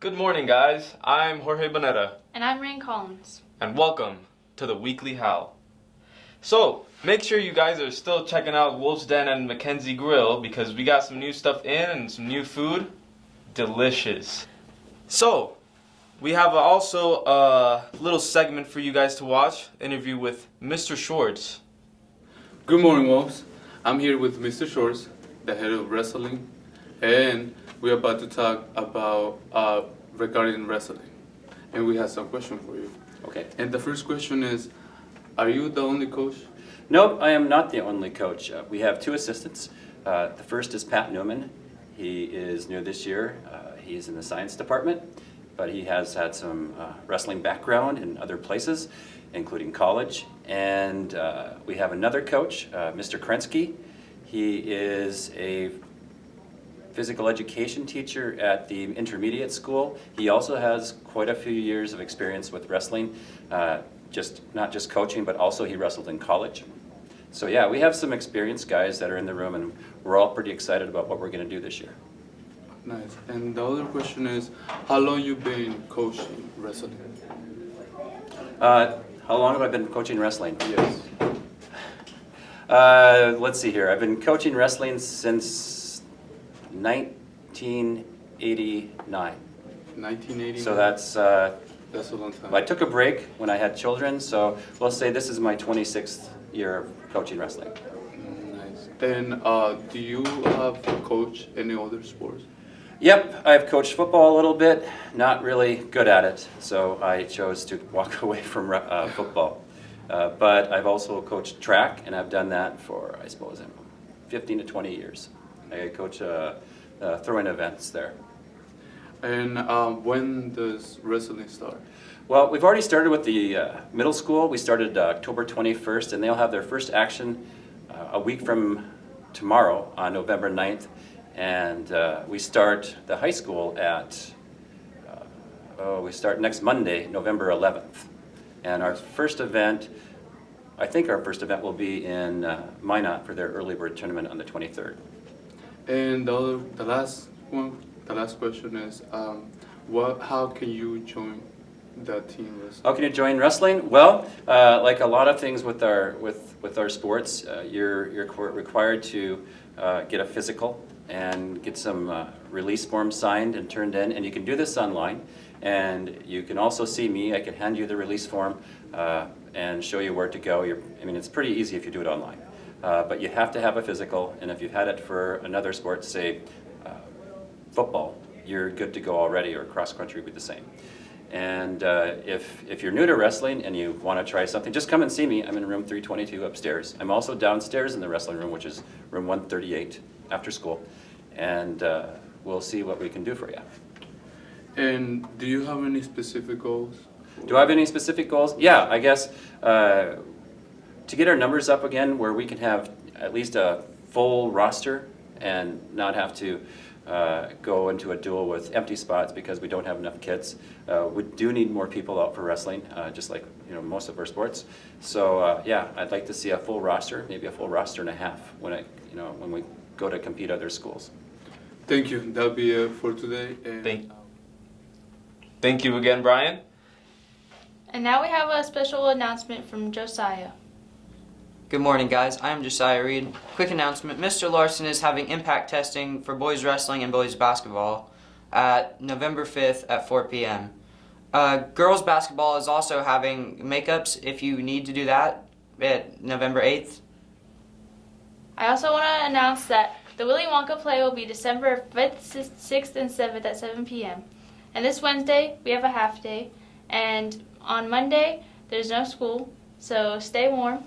Good morning, guys. I'm Jorge Bonetta. And I'm Rain Collins. And welcome to the Weekly Howl. So, make sure you guys are still checking out Wolf's Den and Mackenzie Grill because we got some new stuff in and some new food. Delicious. So, we have also a little segment for you guys to watch. Interview with Mr. Schwartz. Good morning, Wolves. I'm here with Mr. Schwartz, the head of wrestling, and we're about to talk about regarding wrestling. And we have some questions for you. Okay. And the first question is, are you the only coach? Nope, I am not the only coach. We have two assistants. The first is Pat Newman. He is new this year. He's in the science department, but he has had some wrestling background in other places, including college. And we have another coach, Mr. Krensky. He is a physical education teacher at the intermediate school. He also has quite a few years of experience with wrestling, not just coaching, but also he wrestled in college. So yeah, we have some experienced guys that are in the room, and we're all pretty excited about what we're going to do this year. Nice. And the other question is, how long you been coaching wrestling? How long have I been coaching wrestling? Yes. Let's see here. I've been coaching wrestling since 1989. 1980. So that's a long time. I took a break when I had children, so we'll say this is my 26th year of coaching wrestling. Nice. And do you have coached any other sports? Yep, I've coached football a little bit, not really good at it, so I chose to walk away from football. But I've also coached track, and I've done that for, I suppose, 15 to 20 years. I coach throwing events there. And when does wrestling start? Well, we've already started with the middle school. We started October 21st, and they'll have their first action a week from tomorrow on November 9th. And we start the high school at, we start next Monday, November 11th. And our first event, I think our first event will be in Minot for their early bird tournament on the 23rd. And the last question is, how can you join the team wrestling? How can you join wrestling? Well, like a lot of things with our sports, you're required to get a physical and get some release forms signed and turned in, and you can do this online. And you can also see me. I can hand you the release form and show you where to go. It's pretty easy if you do it online. But you have to have a physical, and if you've had it for another sport, say football, you're good to go already, or cross country would be the same. And if you're new to wrestling and you want to try something, just come and see me. I'm in room 322 upstairs. I'm also downstairs in the wrestling room, which is room 138 after school. And we'll see what we can do for you. And do you have any specific goals? Do I have any specific goals? Yeah, I guess to get our numbers up again where we can have at least a full roster and not have to go into a duel with empty spots because we don't have enough kids. We do need more people out for wrestling, just like most of our sports. So yeah, I'd like to see a full roster, maybe a full roster and a half when we go to compete at other schools. Thank you. That'll be it for today. And Thank you again, Brian. And now we have a special announcement from Josiah. Good morning, guys. I'm Josiah Reed. Quick announcement. Mr. Larson is having impact testing for boys wrestling and boys basketball at November 5th at 4 p.m. Girls basketball is also having makeups if you need to do that at November 8th. I also want to announce that the Willy Wonka play will be December 5th, 6th, and 7th at 7 p.m. And this Wednesday, we have a half day. And on Monday, there's no school, so stay warm.